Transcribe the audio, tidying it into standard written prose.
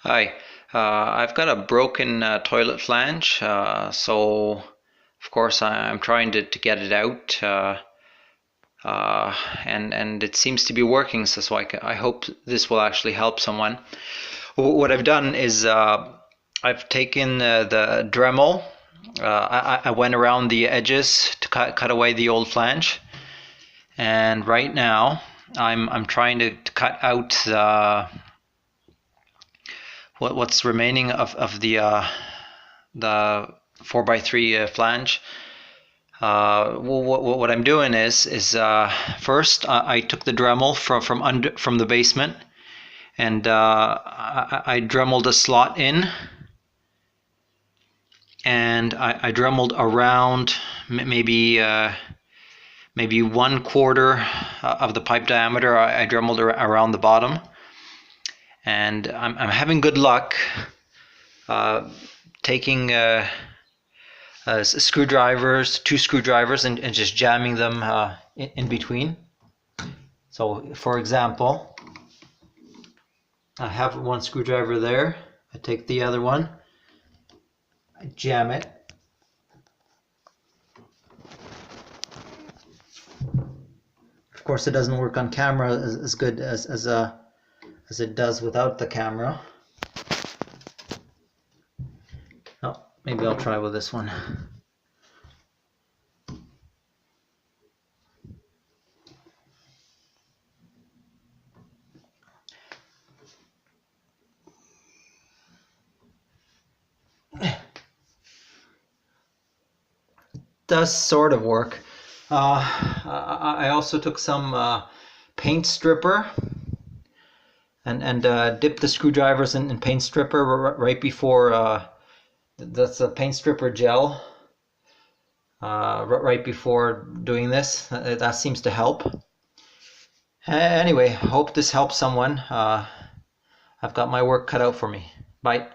Hi, I've got a broken toilet flange, so of course I'm trying to get it out, and it seems to be working. So I hope this will actually help someone. What I've done is I've taken the Dremel. I went around the edges to cut away the old flange, and right now I'm trying to cut out what's remaining of the 4x3 flange. What I'm doing is first I took the Dremel from the basement, and I Dremeled a slot in, and I Dremeled around maybe 1/4 of the pipe diameter. I Dremeled around the bottom, and I'm having good luck taking screwdrivers, two screwdrivers, and just jamming them in between. So for example, I have one screwdriver there. I take the other one, I jam it. Of course, it doesn't work on camera as good as it does without the camera. Oh, maybe I'll try with this one. Does sort of work. I also took some paint stripper and dipped the screwdrivers in paint stripper right before. That's a paint stripper gel. Right before doing this, that seems to help. Anyway, hope this helps someone. I've got my work cut out for me. Bye.